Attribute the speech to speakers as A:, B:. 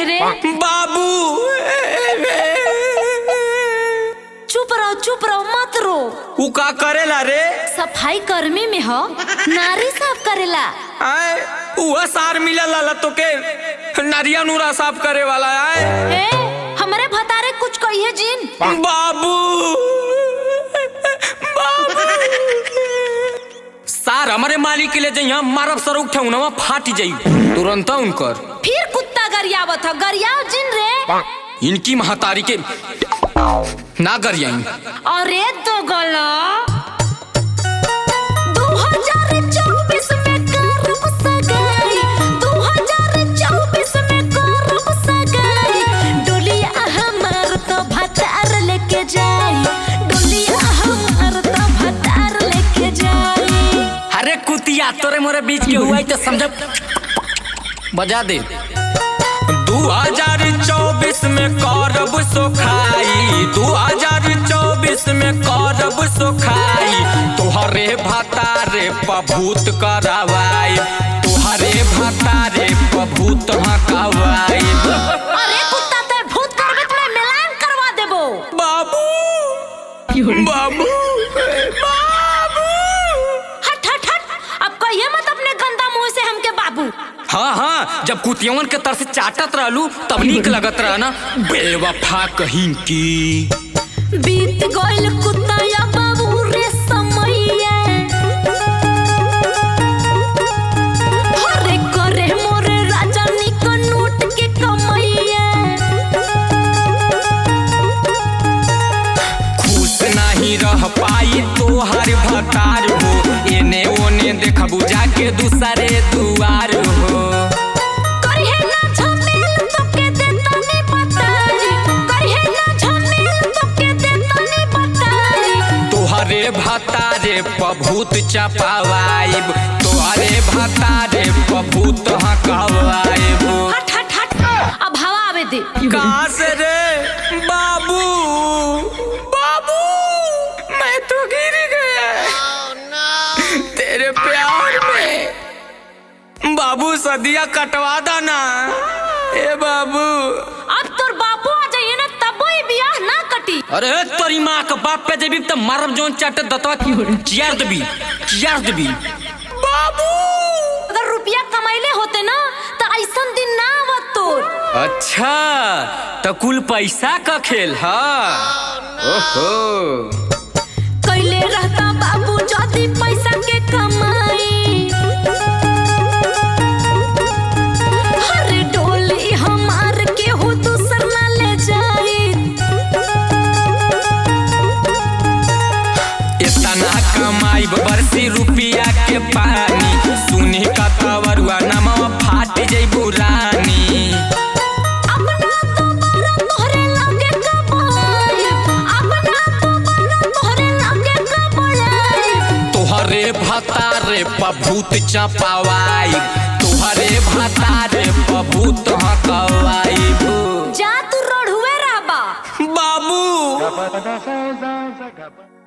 A: रे?
B: बाबू
A: चुप रहो मत रो।
B: उ का करेला रे?
A: सफाई कर्मी में हो, नारी साफ करेला।
B: आए उ सार मिलल तो के नरिया नूरा साफ करे वाला है।
A: हमारे भतारे कुछ कहिए जिन।
B: बाबू सार हमारे मालिक के ले जाइए, मारब सर उठे उनवा फाट जाई तुरंत उनकर।
A: फिर कुत्ता गरियावत हो, गरियाव जिन रे।
B: इनकी महतारी के ना गरियाई।
A: अरे तो गला 2024 में करब सगाई, 2024 में करब सगाई। डोलिया हमार तो भतार लेके जाई, डोलिया हमार तो भतार लेके जाई।
B: अरे कुतिया तोरे मोरे बीच के हुआ तो समझ बजा दे। 2024 में करब सोखाई, 2024 में करब सोखाई। तोहरे भतारे पभूत करवाई, तोहरे भतारे पभूत हकवाई।
A: अरे कुत्ता ते भूत करबे तो मैं मिलान करवा देबो।
B: बाबू बाबू
A: हट हट हट, अब कहिए मत अपने गंदा मुंह से हमके बाबू।
B: हाँ जब कुतियवन के तरफ से चाटत रहलू तब नीक लगत रहा ना। बेवफा कहीं की
A: बीत गइल कुत्ता या बाबू रे समैया। हरे करे मोरे राजा निक नोट के कमैया।
B: खुश नहीं रह पाई तोहर भतार हो, एने ओने देखबू जाके दूसरे दुआर हो।
A: करिहे ना झमेल तोके देतानी बताई, करिहे ना झमेल तोके देतानी बताई।
B: तोहरे भतारे पभूत चपावाइब, तोहरे भतारे पभूत हकवाइब।
A: हट हट हट, अब हवा आवे दे।
B: कहाँ से रे बाबू? बाबू मैं तो गिर गया तेरे प्यार में। बाबू सदिया कटवा देना ए बाबू।
A: अब तोर बापू आ जाइए ना तब ही बियाह ना कटी।
B: अरे तोरी माँ का बाप पे देबी तो मारब जोन चाटे दतवा चियार देबी बाबू।
A: अगर रुपया कमाइले होते ना तो ऐसा दिन ना आवत तोर।
B: अच्छा तो कुल पैसा का खेल है। ओहो
A: कैले रहता बाबू जदी पैसा के कमाई। हरे डोली हमार के हो दूसर ना ले जाई।
B: इतना कमाई बरसी रुपया के पानी, सुनी का तवरुआ नमवा फाट जइबू रानी।
A: अपना दोबारा तोहरे लगे कमाई, अपना दोबारा तोहरे लगे कमाई।
B: तोहरे भतारे पभूत चपावाई, तोहरे भतारे पभूत हकवाई।
A: जा तू रोड हुए रहबा
B: बाबू।